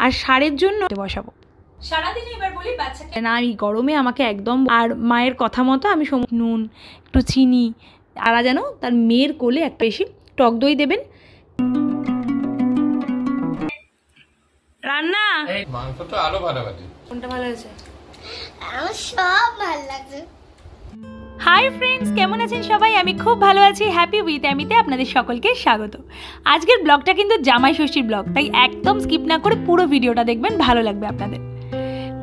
আর সারের জন্য বসাবো। সারাদিন এবার বলি বাচ্চাকে না, এই গরমে আমাকে একদম, আর মায়ের কথা মতো আমি নুন, একটু চিনি, আর যেন তার মেয়ের কোলে একটা বেশি টক দই দেবেন। রান্না মাংস তো আরো ভালো আছে। কোনটা ভালো হয়েছে? আমার সব ভালো লাগছে। হাই ফ্রেন্ডস, কেমন আছেন সবাই? আমি খুব ভালো আছি। হ্যাপি উইথ অ্যামিতে আপনাদের সকলকে স্বাগত। আজকের ব্লগটা কিন্তু জামাই ষষ্ঠীর ব্লগ, তাই একদম স্কিপ না করে পুরো ভিডিওটা দেখবেন, ভালো লাগবে আপনাদের।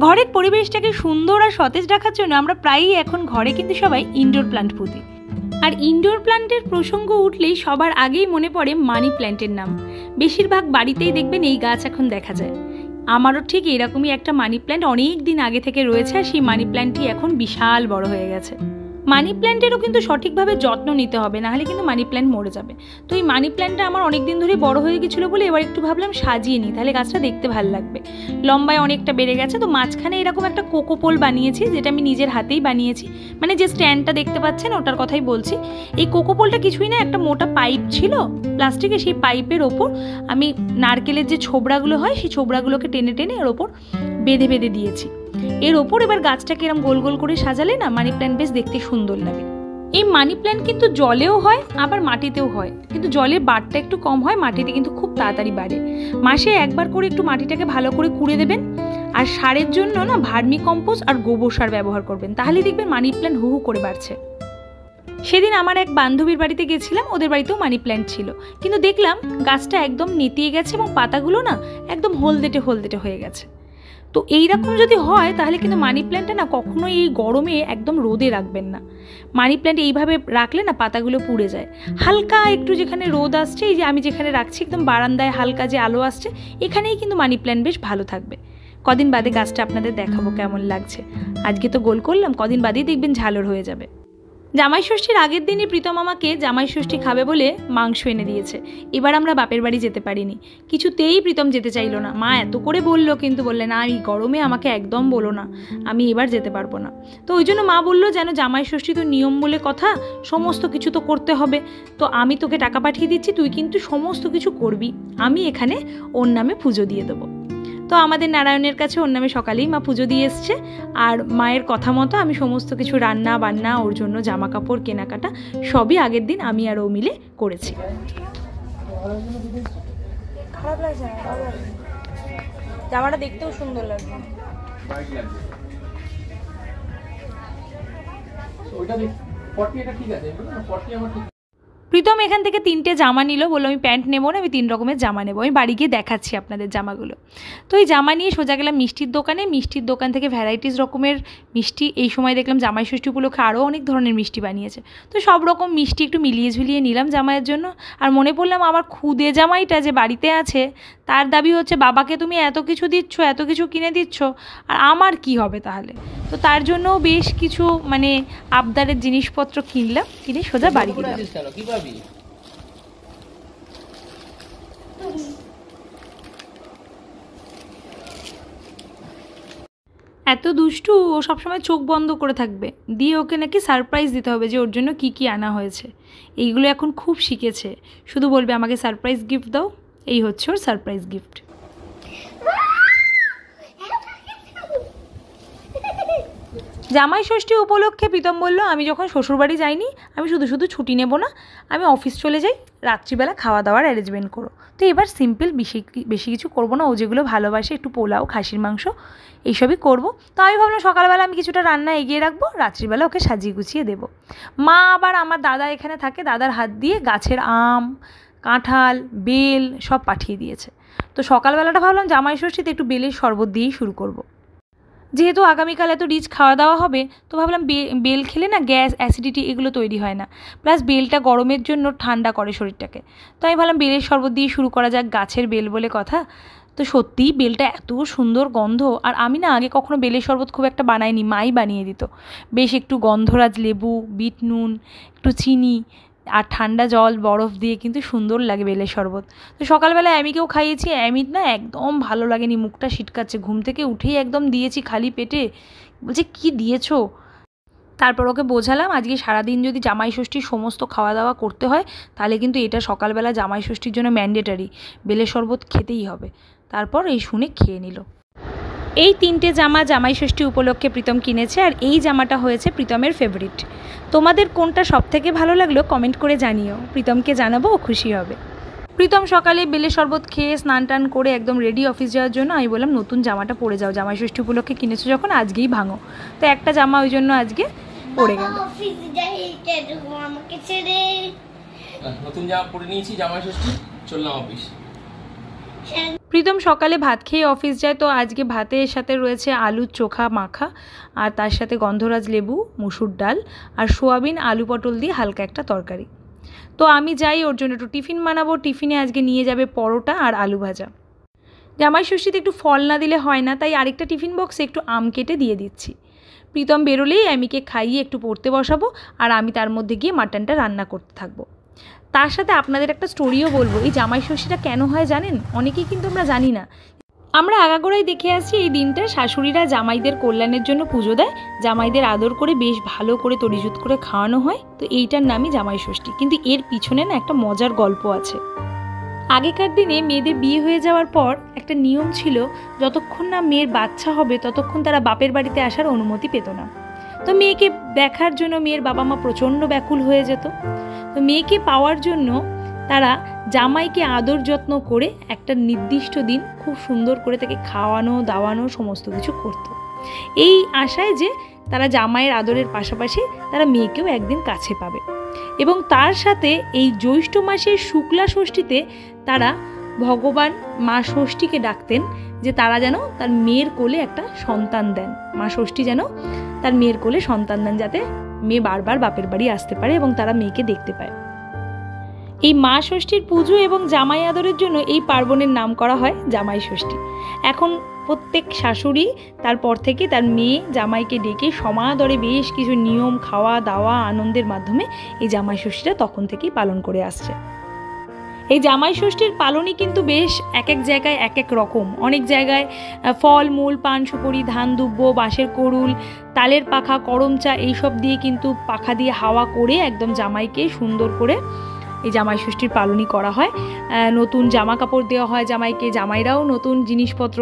ঘরের পরিবেশটাকে সুন্দর আর সতেজ রাখার জন্য আমরা প্রায়ই এখন ঘরে কিন্তু সবাই ইনডোর প্ল্যান্ট পুঁতি। আর ইনডোর প্ল্যান্টের প্রসঙ্গ উঠলেই সবার আগেই মনে পড়ে মানি প্ল্যান্টের নাম। বেশিরভাগ বাড়িতেই দেখবেন এই গাছ এখন দেখা যায়। আমারও ঠিক এরকমই একটা মানি প্ল্যান্ট অনেক দিন আগে থেকে রয়েছে, আর সেই মানি প্ল্যান্টটি এখন বিশাল বড় হয়ে গেছে। মানি প্ল্যান্টেরও কিন্তু সঠিকভাবে যত্ন নিতে হবে, নাহলে কিন্তু মানি প্ল্যান্ট মরে যাবে। তো এই মানি প্ল্যান্টটা আমার অনেক দিন ধরেই বড় হয়ে গেছিলো বলে এবার একটু ভাবলাম সাজিয়ে নিই, তাহলে গাছটা দেখতে ভালো লাগবে। লম্বায় অনেকটা বেড়ে গেছে, তো মাঝখানে এরকম একটা কোকোপোল বানিয়েছি, যেটা আমি নিজের হাতেই বানিয়েছি। মানে যে স্ট্যান্ডটা দেখতে পাচ্ছেন ওটার কথাই বলছি। এই কোকোপোলটা কিছুই না, একটা মোটা পাইপ ছিল প্লাস্টিকের, সেই পাইপের ওপর আমি নারকেলের যে ছোবড়াগুলো হয় সেই ছোবড়াগুলোকে টেনে টেনে এর ওপর বেঁধে বেঁধে দিয়েছি। এর ওপর এবার গাছটাকে এরকম গোল গোল করে সাজালে না মানি প্ল্যান্ট বেশ দেখতে সুন্দর লাগে। এই মানি প্ল্যান্ট কিন্তু জলেও হয় আবার মাটিতেও হয়, কিন্তু জলের বাড়টা একটু কম হয়, মাটিতে কিন্তু খুব তাড়াতাড়ি বাড়ে। মাসে একবার করে একটু মাটিটাকে ভালো করে কুড়ে দেবেন। আর সারের জন্য না ভার্মি কম্পোস্ট আর গোবর সার ব্যবহার করবেন, তাহলে দেখবেন মানি প্ল্যান্ট হু হু করে বাড়ছে। সেদিন আমার এক বান্ধবীর বাড়িতে গেছিলাম, ওদের বাড়িতেও মানি প্ল্যান্ট ছিল, কিন্তু দেখলাম গাছটা একদম নেতিয়ে গেছে এবং পাতাগুলো না একদম হলদেটে হলদেটে হয়ে গেছে। তো এইরকম যদি হয় তাহলে কিন্তু মানি প্ল্যান্টটা না কখনোই এই গরমে একদম রোদে রাখবেন না। মানি প্ল্যান্ট এইভাবে রাখলে না পাতাগুলো পুড়ে যায়। হালকা একটু যেখানে রোদ আসছে, এই যে আমি যেখানে রাখছি একদম বারান্দায় হালকা যে আলো আসছে, এখানেই কিন্তু মানি প্ল্যান্ট বেশ ভালো থাকবে। কদিন বাদে গাছটা আপনাদের দেখাবো কেমন লাগছে। আজকে তো গোল করলাম, কদিন বাদেই দেখবেন ঝালর হয়ে যাবে। জামাই ষষ্ঠীর আগের দিনই প্রীতম আমাকে জামাই ষষ্ঠী খাবে বলে মাংস এনে দিয়েছে। এবার আমরা বাপের বাড়ি যেতে পারিনি, কিছুতেই প্রীতম যেতে চাইলো না। মা এত করে বললো, কিন্তু বললে না, এই গরমে আমাকে একদম বলো না, আমি এবার যেতে পারবো না। তো ওই জন্য মা বললো যেন জামাই ষষ্ঠী তো নিয়ম বলে কথা, সমস্ত কিছু তো করতে হবে, তো আমি তোকে টাকা পাঠিয়ে দিচ্ছি, তুই কিন্তু সমস্ত কিছু করবি, আমি এখানে ওর নামে পুজো দিয়ে দেবো। তো আমাদের নারায়ণের কাছে ওর নামে সকালেই মা পুজো দিয়ে এসছে, আর মায়ের কথা মতো আমি সমস্ত কিছু রান্না বান্না, ওর জন্য জামা কাপড় কেনাকাটা সবই আগের দিন আমি আর ও মিলে করেছি। খারাপ লাগছে না, জামাটা দেখতেও সুন্দর লাগছে। প্রীতম এখান থেকে 3টে জামা নিল, বললো আমি প্যান্ট নেবো না, আমি 3 রকমের জামা নেবো। আমি বাড়ি গিয়ে দেখাচ্ছি আপনাদের জামাগুলো। তো এই জামা নিয়ে সোজা গেলাম মিষ্টির দোকানে। মিষ্টির দোকান থেকে ভ্যারাইটিস রকমের মিষ্টি, এই সময় দেখলাম জামাই ষষ্ঠী উপলক্ষে আরও অনেক ধরনের মিষ্টি বানিয়েছে। তো সব রকম মিষ্টি একটু মিলিয়ে ঝুলিয়ে নিলাম জামাইয়ের জন্য। আর মনে পড়লাম আমার খুদে জামাইটা যে বাড়িতে আছে, তার দাবি হচ্ছে বাবাকে তুমি এত কিছু দিচ্ছ, এত কিছু কিনে দিচ্ছ, আর আমার কি হবে তাহলে। তো তার জন্য বেশ কিছু মানে আবদারের জিনিসপত্র কিনলাম, কিনে সোজা বাড়ি গেলাম। এত দুষ্টু, ও সবসময় চোখ বন্ধ করে থাকবে, দিয়ে ওকে নাকি সারপ্রাইজ দিতে হবে যে ওর জন্য কি কি আনা হয়েছে। এইগুলো এখন খুব শিখেছে, শুধু বলবে আমাকে সারপ্রাইজ গিফট দাও, এই হচ্ছে ওর সারপ্রাইজ গিফট। জামাই ষষ্ঠী উপলক্ষে প্রীতম বললো আমি যখন শ্বশুরবাড়ি যাইনি, আমি শুধু শুধু ছুটি নেব না, আমি অফিস চলে যাই, রাত্রিবেলা খাওয়া দাওয়ার অ্যারেঞ্জমেন্ট করো। তো এবার সিম্পল বেশি কিছু করবো না, ও যেগুলো ভালোবাসে একটু পোলাও, খাসির মাংস, এইসবই করবো। তো আমি ভাবলাম সকালবেলা আমি কিছুটা রান্না এগিয়ে রাখবো, রাত্রিবেলা ওকে সাজিয়ে গুছিয়ে দেবো। মা আবার আমার দাদা এখানে থাকে, দাদার হাত দিয়ে গাছের আম, কাঁঠাল, বেল সব পাঠিয়ে দিয়েছে। তো সকালবেলাটা ভাবলাম জামাই ষষ্ঠীতে একটু বেলের শরবত দিয়েই শুরু করবো। যেহেতু আগামীকাল এত রিচ খাওয়া দাওয়া হবে, তো ভাবলাম বেল খেলে না গ্যাস, অ্যাসিডিটি এগুলো তৈরি হয় না, প্লাস বেলটা গরমের জন্য ঠান্ডা করে শরীরটাকে। তো আমি ভাবলাম বেলের শরবত দিয়ে শুরু করা যাক, গাছের বেল বলে কথা। তো সত্যিই বেলটা এত সুন্দর গন্ধ, আর আমি না আগে কখনো বেলের শরবত খুব একটা বানাইনি, মাই বানিয়ে দিত। বেশ একটু গন্ধরাজ লেবু, বিট নুন, একটু চিনি আর ঠান্ডা জল বরফ দিয়ে কিন্তু সুন্দর লাগে বেলের শরবত। তো সকালবেলা অ্যামিকেও খাইয়েছি, অ্যামির না একদম ভালো লাগেনি, মুখটা সিটকাচ্ছে, ঘুম থেকে উঠেই একদম দিয়েছি খালি পেটে, বলছে কি দিয়েছো। তারপর ওকে বোঝালাম আজকে সারাদিন যদি জামাই ষষ্ঠীর সমস্ত খাওয়া দাওয়া করতে হয়, তাহলে কিন্তু এটা সকালবেলা জামাই ষষ্ঠীর জন্য ম্যান্ডেটারি, বেলের শরবত খেতেই হবে। তারপর এই শুনে খেয়ে নিল। এই 3টে জামা জামাই ষষ্ঠী উপলক্ষে প্রীতম কিনেছে, আর এই জামাটা হয়েছে প্রীতমের ফেভারিট। তোমাদের কোনটা সবথেকে ভালো লাগলো কমেন্ট করে জানিও, প্রীতমকে জানাবো, ও খুশি হবে। প্রীতম সকালে বেলে শরবত খেয়ে স্নান টান করে একদম রেডি অফিস যাওয়ার জন্য। আমি বললাম নতুন জামাটা পরে যাও, জামাই ষষ্ঠী উপলক্ষে কিনেছো যখন আজকেই ভাঙো। তো একটা জামা ওই জন্য আজকে পরে গেল। আমাকে ছেড়ে নতুন জামা পরে নিয়েছি, জামাই ষষ্ঠী, চললাম অফিস। প্রীতম সকালে ভাত খেয়ে অফিস যায়। তো আজকে ভাতের সাথে রয়েছে আলুর চোখা মাখা, আর তার সাথে গন্ধরাজ লেবু, মুসুর ডাল, আর সোয়াবিন আলু পটল দিয়ে হালকা একটা তরকারি। তো আমি যাই ওর জন্য একটু টিফিন বানাবো। টিফিনে আজকে নিয়ে যাবে পরোটা আর আলু ভাজা। জামাই ষষ্ঠীতে একটু ফল না দিলে হয় না, তাই আরেকটা টিফিন বক্সে একটু আম কেটে দিয়ে দিচ্ছি। প্রীতম বেরোলেই আমিকে খাইয়ে একটু পড়তে বসাবো, আর আমি তার মধ্যে গিয়ে মাটনটা রান্না করতে থাকবো। তার সাথে আপনাদের একটা স্টোরিও বলবো। এই জামাই ষষ্ঠীটা কেন হয় জানেন? অনেকেই কিন্তু আমরা জানি না। আমরা আগাগোড়াই দেখে আসছি এই দিনটা শাশুড়িরা জামাইদের কল্যাণের জন্য পুজো দেয়, জামাইদের আদর করে বেশ ভালো করে তরিজুত করে খাওয়ানো হয়। তো এইটার নামই জামাই ষষ্ঠী। কিন্তু এর পিছনে না একটা মজার গল্প আছে। আগেকার দিনে মেয়েদের বিয়ে হয়ে যাওয়ার পর একটা নিয়ম ছিল, যতক্ষণ না মেয়ের বাচ্চা হবে ততক্ষণ তারা বাপের বাড়িতে আসার অনুমতি পেত না। তো মেয়েকে দেখার জন্য মেয়ের বাবা মা প্রচণ্ড ব্যাকুল হয়ে যেত। তো মেয়েকে পাওয়ার জন্য তারা জামাইকে আদর যত্ন করে একটা নির্দিষ্ট দিন খুব সুন্দর করে তাকে খাওয়ানো দাওয়ানো সমস্ত কিছু করত, এই আশায় যে তারা জামাইয়ের আদরের পাশাপাশি তারা মেয়েকেও একদিন কাছে পাবে। এবং তার সাথে এই জ্যৈষ্ঠ মাসের শুক্লা ষষ্ঠীতে তারা ভগবান মা ষষ্ঠীকে ডাকতেন যে তারা যেন তার মেয়ের কোলে একটা সন্তান দেন, মা ষষ্ঠী যেন তার মেয়ের কোলে সন্তান দেন, যাতে মেয়ে বারবার বাপের বাড়ি আসতে পারে এবং তারা মেয়েকে দেখতে পায়। এই মা ষষ্ঠীর পুজো এবং জামাই আদরের জন্য এই পার্বণের নাম করা হয় জামাই ষষ্ঠী। এখন প্রত্যেক শাশুড়ি তারপর থেকে তার মেয়ে জামাইকে ডেকে সমাদরে বেশ কিছু নিয়ম, খাওয়া দাওয়া আনন্দের মাধ্যমে এই জামাই ষষ্ঠীটা তখন থেকেই পালন করে আসছে। এই জামাই ষষ্ঠীর পালনই কিন্তু বেশ এক এক জায়গায় এক এক রকম। অনেক জায়গায় ফল মূল, পান সুপুরি, ধান দুব্য, বাঁশের করুল, তালের পাখা, করম চা এইসব দিয়ে কিন্তু পাখা দিয়ে হাওয়া করে একদম জামাইকে সুন্দর করে এই জামাই ষষ্ঠীর পালনই করা হয়। নতুন জামা কাপড় দেওয়া হয় জামাইকে, জামাইরাও নতুন জিনিসপত্র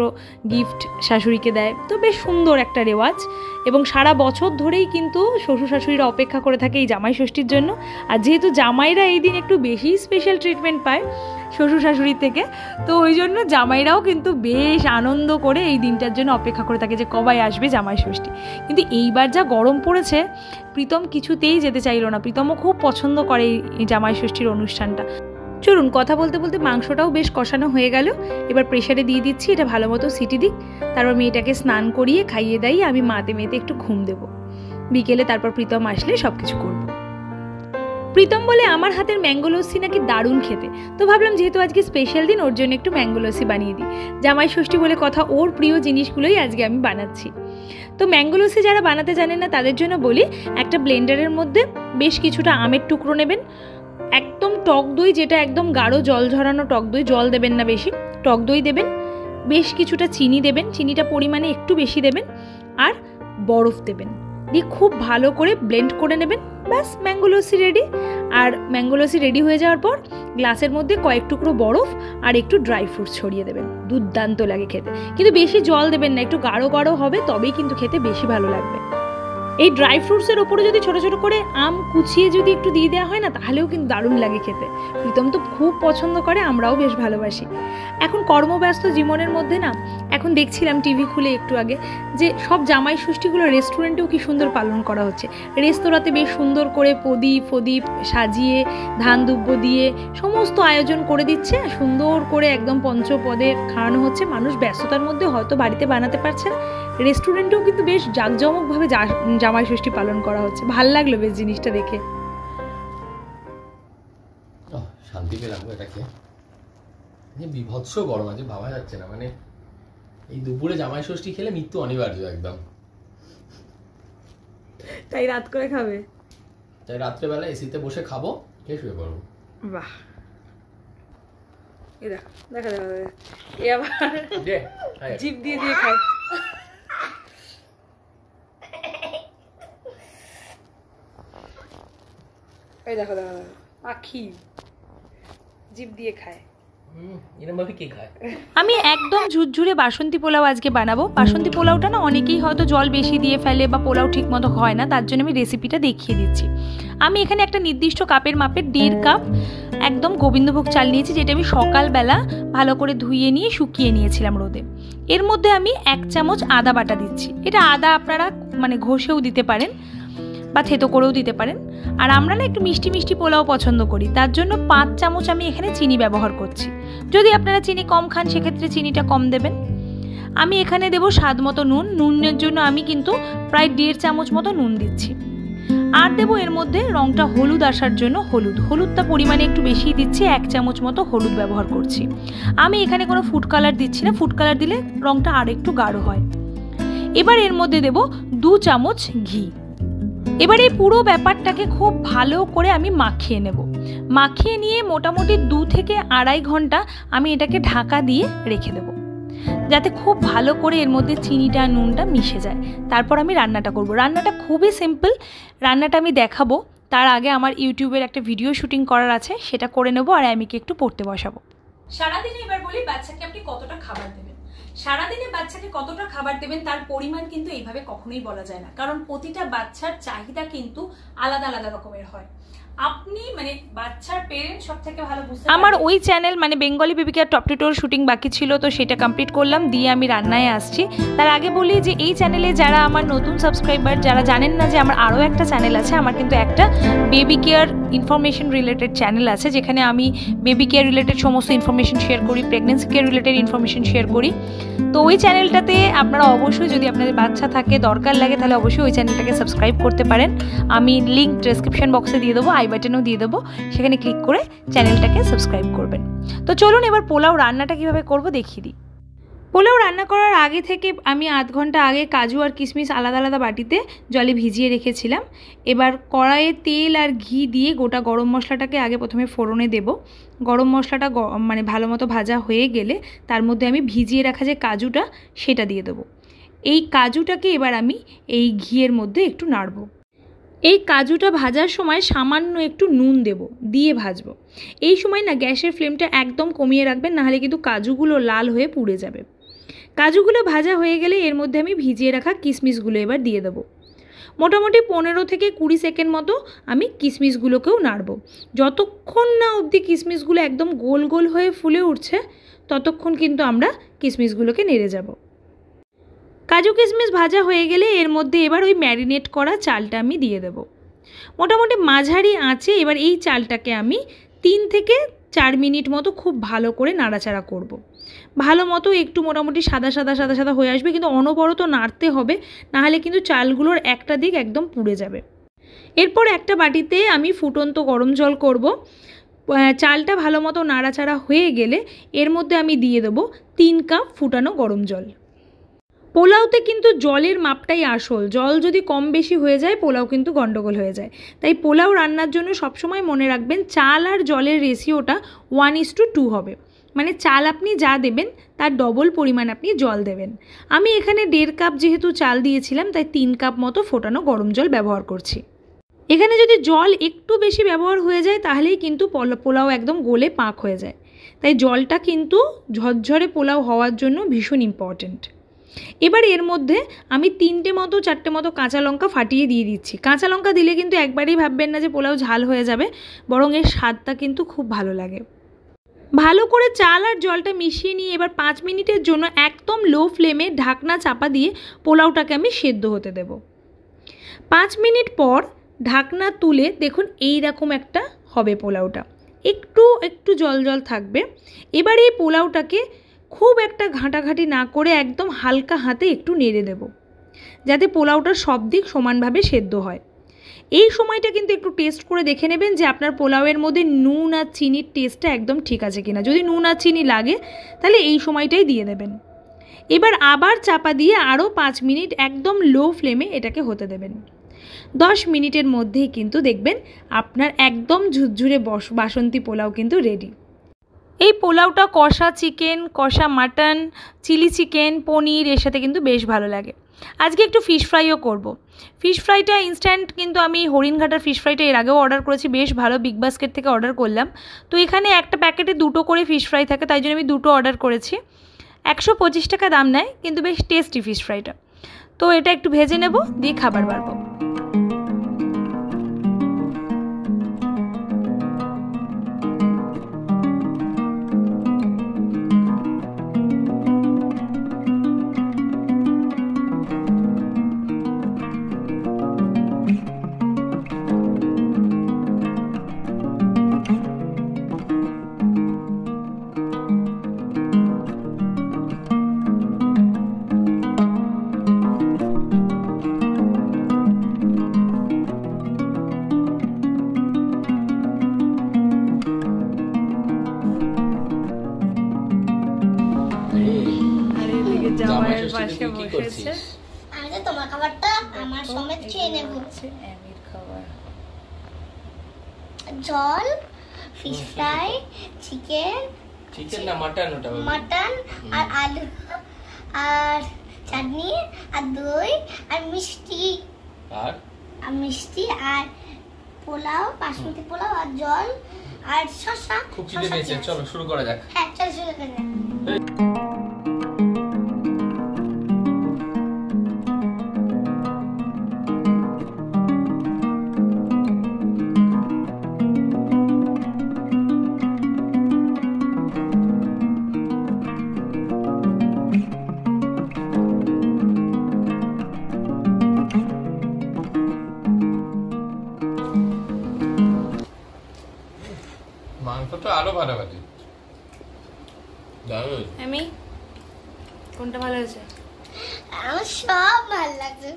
গিফট শাশুড়িকে দেয়। তো বেশ সুন্দর একটা রেওয়াজ, এবং সারা বছর ধরেই কিন্তু শ্বশুর শাশুড়িরা অপেক্ষা করে থাকে এই জামাই ষষ্ঠীর জন্য। আর যেহেতু জামাইরা এই দিন একটু বেশি স্পেশাল ট্রিটমেন্ট পায় শ্বশুর শাশুড়ির থেকে, তো ওই জন্য জামাইরাও কিন্তু বেশ আনন্দ করে এই দিনটার জন্য অপেক্ষা করে থাকে যে কবে আসবে জামাই ষষ্ঠী। কিন্তু এইবার যা গরম পড়েছে, প্রীতম কিছুতেই যেতে চাইল না। প্রীতমও খুব পছন্দ করে এই জামাই ষষ্ঠীর অনুষ্ঠানটা। চলুন, কথা বলতে বলতে মাংসটাও বেশ কষানো হয়ে গেল। এবার প্রেশারে দিয়ে দিচ্ছি, এটা ভালো মতো সিটি দিক। তারপর মেয়েটাকে স্নান করিয়ে খাইয়ে দাইয়ে আমি মাতে মেতে একটু ঘুম দেবো। বিকেলে তারপর প্রীতম আসলে সব কিছু করবো। প্রীতম বলে আমার হাতের ম্যাঙ্গো লস্যি নাকি দারুণ খেতে। তো ভাবলাম যেহেতু আজকে স্পেশাল দিন, ওর জন্য একটু ম্যাঙ্গো লস্যি বানিয়ে দিই। জামাই ষষ্ঠী বলে কথা, ওর প্রিয় জিনিসগুলোই আজকে আমি বানাচ্ছি। তো ম্যাঙ্গো লস্যি যারা বানাতে জানেন না তাদের জন্য বলি, একটা ব্লেন্ডারের মধ্যে বেশ কিছুটা আমের টুকরো নেবেন, একদম টক দই, যেটা একদম গাঢ় জল ঝরানো টক দই, জল দেবেন না বেশি, টক দই দেবেন, বেশ কিছুটা চিনি দেবেন, চিনিটা পরিমাণে একটু বেশি দেবেন, আর বরফ দেবেন, দিয়ে খুব ভালো করে ব্লেন্ড করে নেবেন। ব্যাস, ম্যাঙ্গো লস্যি রেডি। আর ম্যাঙ্গো লস্যি রেডি হয়ে যাওয়ার পর গ্লাসের মধ্যে কয়েক টুকরো বরফ আর একটু ড্রাই ফ্রুটস ছড়িয়ে দেবেন। দুর্দান্ত লাগে খেতে, কিন্তু বেশি জল দেবেন না, একটু গাঢ় গাঢ় হবে, তবেই কিন্তু খেতে বেশি ভালো লাগবে। এই ড্রাই ফ্রুটসের ওপরে যদি ছোটো ছোটো করে আম কুচিয়ে যদি একটু দিয়ে দেওয়া হয় না, তাহলেও কিন্তু দারুণ লাগে খেতে। প্রীতম তো খুব পছন্দ করে, আমরাও বেশ ভালোবাসি। এখন কর্মব্যস্ত জীবনের মধ্যে না, এখন দেখছিলাম টিভি খুলে একটু আগে যে সব জামাই ষষ্ঠীগুলো রেস্টুরেন্টেও কি সুন্দর পালন করা হচ্ছে। রেস্তোরাঁতে বেশ সুন্দর করে প্রদীপ ফদীপ সাজিয়ে ধান দুব্য দিয়ে সমস্ত আয়োজন করে দিচ্ছে, সুন্দর করে একদম পঞ্চপদে খাওয়ানো হচ্ছে। মানুষ ব্যস্ততার মধ্যে হয়তো বাড়িতে বানাতে পারছে না, রেস্টুরেন্টেও কিন্তু বেশ জাঁকজমকভাবে জামাই ষষ্ঠী পালন করা হচ্ছে। ভাল লাগলো বেশ জিনিসটা দেখে। শান্তি পেলাম এটাকে। বিভৎস গরম আছে, ভাবা যাচ্ছে না। মানে এই দুপুরে জামাই ষষ্ঠী খেলে মৃত্যু অনিবার্য একদম। তাই রাত করে খাবে? তাই রাত্রেবেলা এসিতে বসে খাবো, খেয়ে শুয়ে পড়বো। বাহ, দেখা দেখা দেখা, এ আবার জিভ দিয়ে দিয়ে খায়। এই দেখো দেখো দেখো, পাখি জিভ দিয়ে খায়। এরকমভাবে কে খায়? আমি একদম ঝুরঝুরে বাসন্তী পোলাও আজকে বানাবো। বাসন্তী পোলাওটা না অনেকেই হয়তো জল বেশি দিয়ে ফেলে বা পোলাও ঠিক মতো হয় না, তার জন্য আমি রেসিপিটা দেখিয়ে দিচ্ছি। আমি এখানে একটা নির্দিষ্ট কাপের মাপের 1.5 কাপ একদম গোবিন্দভোগ চাল নিয়েছি, যেটা আমি সকালবেলা ভালো করে ধুয়ে নিয়ে শুকিয়ে নিয়েছিলাম রোদে। এর মধ্যে আমি 1 চামচ আদা বাটা দিচ্ছি। এটা আদা আপনারা মানে ঘষেও দিতে পারেন বা থেতো করেও দিতে পারেন। আর আমরা না একটু মিষ্টি মিষ্টি পোলাও পছন্দ করি, তার জন্য 5 চামচ আমি এখানে চিনি ব্যবহার করছি। যদি আপনারা চিনি কম খান সেক্ষেত্রে চিনিটা কম দেবেন। আমি এখানে দেবো স্বাদ মতো নুন। নুনের জন্য আমি কিন্তু প্রায় 1.5 চামচ মতো নুন দিচ্ছি। আর দেবো এর মধ্যে রঙটা হলুদ আসার জন্য হলুদটা পরিমাণে একটু বেশিই দিচ্ছি, 1 চামচ মতো হলুদ ব্যবহার করছি। আমি এখানে কোনো ফুড কালার দিচ্ছি না, ফুড কালার দিলে রঙটা আর একটু গাঢ় হয়। এবার এর মধ্যে দেবো 2 চামচ ঘি। এবার এই পুরো ব্যাপারটাকে খুব ভালো করে আমি মাখিয়ে নেব। মাখিয়ে নিয়ে মোটামুটি 2 থেকে 2.5 ঘন্টা আমি এটাকে ঢাকা দিয়ে রেখে দেব, যাতে খুব ভালো করে এর মধ্যে চিনিটা নুনটা মিশে যায়। তারপর আমি রান্নাটা করব। রান্নাটা খুবই সিম্পল, রান্নাটা আমি দেখাবো। তার আগে আমার ইউটিউবের একটা ভিডিও শুটিং করার আছে, সেটা করে নেব আর আমিকে একটু পড়তে বসাবো। সারাদিনে এবার বলি বাচ্চাকে আপনি কতটা খাবার দেবেন। সারাদিনে বাচ্চাকে কতটা খাবার দেবেন তার পরিমাণ কিন্তু এইভাবে কখনোই বলা যায় না, কারণ প্রতিটা বাচ্চার চাহিদা কিন্তু আলাদা আলাদা রকমের হয়। আপনি মানে বাচ্চার পেরেন্ট সব থেকে ভালো বুঝতে পারবেন। আমার ওই চ্যানেল মানে Bengali baby care top tutorial shooting বাকি ছিল, তো সেটা কমপ্লিট করলাম, দিয়ে আমি রান্নায় আসছি। তার আগে বলি যে এই চ্যানেলে যারা আমার নতুন সাবস্ক্রাইবার, যারা জানেন না যে আমার আরও একটা চ্যানেল আছে, আমার কিন্তু একটা baby care information related channel আছে, যেখানে আমি বেবি কেয়ার রিলেটেড সমস্ত ইনফরমেশন শেয়ার করি, pregnancy care related information share করি। তো ওই চ্যানেলটাতে আপনারা অবশ্যই, যদি আপনাদের বাচ্চা থাকে দরকার লাগে, তাহলে অবশ্যই ওই চ্যানেলটাকে সাবস্ক্রাইব করতে পারেন। আমি লিঙ্ক ডেসক্রিপশন বক্সে দিয়ে দেবো, আই বাটনেও দিয়ে দেবো, সেখানে ক্লিক করে চ্যানেলটাকে সাবস্ক্রাইব করবেন। তো চলুন এবার পোলাও রান্নাটা কীভাবে করবো দেখিয়ে দিই। পোলাও রান্না করার আগে থেকে আমি 8 ঘন্টা আগে কাজু আর কিশমিশ আলাদা আলাদা বাটিতে জলে ভিজিয়ে রেখেছিলাম। এবার কড়াইয়ে তেল আর ঘি দিয়ে গোটা গরম মশলাটাকে আগে প্রথমে ফোড়নে দেব। গরম মশলাটা মানে ভালো মতো ভাজা হয়ে গেলে তার মধ্যে আমি ভিজিয়ে রাখা যে কাজুটা সেটা দিয়ে দেবো। এই কাজুটাকে এবার আমি এই ঘিয়ের মধ্যে একটু নাড়ব। এই কাজুটা ভাজার সময় সামান্য একটু নুন দেব, দিয়ে ভাজবো। এই সময় না গ্যাসের ফ্লেমটা একদম কমিয়ে রাখবেন, নাহলে কিন্তু কাজুগুলো লাল হয়ে পুড়ে যাবে। কাজুগুলো ভাজা হয়ে গেলে এর মধ্যে আমি ভিজিয়ে রাখা কিশমিশগুলো এবার দিয়ে দেবো। মোটামুটি 15 থেকে 20 সেকেন্ড মতো আমি কিশমিশগুলোকেও নাড়ব। যতক্ষণ না অবধি কিশমিশগুলো একদম গোল গোল হয়ে ফুলে উঠছে ততক্ষণ কিন্তু আমরা কিশমিশগুলোকে নেড়ে যাব। কাজু কিশমিশ ভাজা হয়ে গেলে এর মধ্যে এবার ওই ম্যারিনেট করা চালটা আমি দিয়ে দেব। মোটামুটি মাঝারি আঁচে এবার এই চালটাকে আমি 3 থেকে 4 মিনিট মতো খুব ভালো করে নাড়াচাড়া করব। ভালো মতো একটু মোটামুটি সাদা সাদা সাদা সাদা হয়ে আসবে, কিন্তু অনবরত নাড়তে হবে, নাহলে কিন্তু চালগুলোর একটা দিক একদম পুড়ে যাবে। এরপর একটা বাটিতে আমি ফুটন্ত গরম জল করব। চালটা ভালো মতো নাড়াচাড়া হয়ে গেলে এর মধ্যে আমি দিয়ে দেবো 3 কাপ ফুটানো গরম জল। পোলাওতে কিন্তু জলের মাপটাই আসল, জল যদি কম বেশি হয়ে যায় পোলাও কিন্তু গন্ডগোল হয়ে যায়। তাই পোলাও রান্নার জন্য সবসময় মনে রাখবেন চাল আর জলের রেশিওটা 1:2 হবে, মানে চাল আপনি যা দেবেন তার ডবল পরিমাণ আপনি জল দেবেন। আমি এখানে 1.5 কাপ যেহেতু চাল দিয়েছিলাম, তাই 3 কাপ মতো ফোটানো গরম জল ব্যবহার করছি। এখানে যদি জল একটু বেশি ব্যবহার হয়ে যায় তাহলেই কিন্তু পোলাও একদম গলে পাক হয়ে যায়। তাই জলটা কিন্তু ঝরঝরে পোলাও হওয়ার জন্য ভীষণ ইম্পর্ট্যান্ট। এবার এর মধ্যে আমি 4টে মতো কাঁচা লঙ্কা ফাটিয়ে দিয়ে দিচ্ছি। কাঁচা লঙ্কা দিলে কিন্তু একবারেই ভাববেন না যে পোলাও ঝাল হয়ে যাবে, বরং এর স্বাদটা কিন্তু খুব ভালো লাগে। ভালো করে চাল আর জলটা মিশিয়ে নিয়ে এবার 5 মিনিটের জন্য একদম লো ফ্লেমে ঢাকনা চাপা দিয়ে পোলাওটাকে আমি সেদ্ধ হতে দেব। 5 মিনিট পর ঢাকনা তুলে দেখুন এই রকম একটা হবে পোলাওটা, একটু জল জল থাকবে। এবার এই পোলাওটাকে খুব একটা ঘাঁটাঘাঁটি না করে একদম হালকা হাতে একটু নেড়ে দেব, যাতে পোলাওটার সব দিক সমানভাবে সেদ্ধ হয়। এই সময়টা কিন্তু একটু টেস্ট করে দেখে নেবেন যে আপনার পোলাওয়ের মধ্যে নুন আর চিনির টেস্টটা একদম ঠিক আছে কিনা। যদি নুন আর চিনি লাগে তাহলে এই সময়টাই দিয়ে দেবেন। এবার আবার চাপা দিয়ে আরও 5 মিনিট একদম লো ফ্লেমে এটাকে হতে দেবেন। 10 মিনিটের মধ্যেই কিন্তু দেখবেন আপনার একদম ঝুরঝুরে বাসন্তী পোলাও কিন্তু রেডি। এই পোলাওটা কষা চিকেন, কষা মাটন, চিলি চিকেন, পনির এর সাথে কিন্তু বেশ ভালো লাগে। আজকে একটু ফিশ ফ্রাইও করব। ফিশ ফ্রাইটা ইনস্ট্যান্ট, কিন্তু আমি হরিণঘাটার ফিশ ফ্রাইটা এর আগেও অর্ডার করেছি, বেশ ভালো, বিগ বাস্কেট থেকে অর্ডার করলাম। তো এখানে একটা প্যাকেটে 2টো করে ফিশ ফ্রাই থাকে, তাই জন্য আমি 2টো অর্ডার করেছি। 125 টাকা দাম নেয়, কিন্তু বেশ টেস্টি ফিশ ফ্রাইটা। তো এটা একটু ভেজে নেব, দিয়ে খাবার বাড়বো। জামাইয়ের পাশে কি করছিস? আমি তো তোমার খাবারটা আমার সমেত খেয়ে নেব। জল, ফিশ ফ্রাই, চিকেন না মাটন, ওটা মাটন আর আলু আর চাটনি আর দই আর মিষ্টি আর পোলাও, বাসমতি পোলাও আর জল আর শসা। খুব খিদে পেয়েছে, চলো শুরু করা যাক। হ্যাঁ চলো শুরু করা যাক। মাংসটা আরো ভালোবাসি। দারুণ। আমি কোনটা ভালো হয়েছে? আমার সব ভালো লাগছে।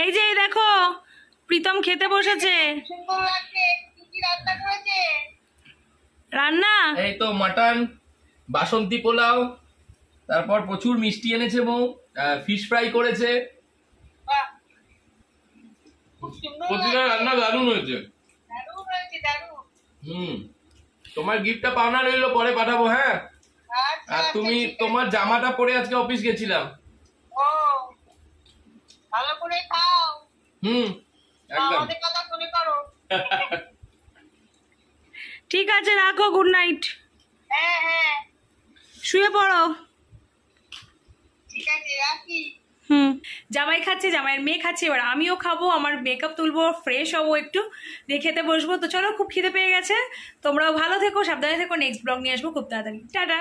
এই যে দেখো, প্রীতম খেতে বসেছে। রান্না এই তো মাটন, বাসন্তী পোলাও, তারপর প্রচুর মিষ্টি এনেছে বউ, ফিশ ফ্রাই করেছে। প্রতিটা রান্না দারুণ হয়েছে। তোমার গিফটটা পাওনা রইলো, পরে পাঠাবো। হ্যাঁ, আর তুমি তোমার জামাটা পরে আজকে অফিস গেছিলাম। ভালো করে খাও। একদম। আমাদের কথা মনে করো। ঠিক আছে, রাখো, গুড নাইট। হ্যাঁ হ্যাঁ শুয়ে পড়ো। ঠিক আছে, রাখি। জামাই খাচ্ছে, জামাইয়ের মেয়ে খাচ্ছে, এবার আমিও খাবো, আমার মেকআপ তুলবো, ফ্রেশ হবো, একটু দিয়ে খেতে বসবো। তো চলো, খুব খিদে পেয়ে গেছে। তোমরাও ভালো থেকো, সাবধানে থেকো। নেক্সট ব্লগ নিয়ে আসবো খুব তাড়াতাড়ি। টাটা।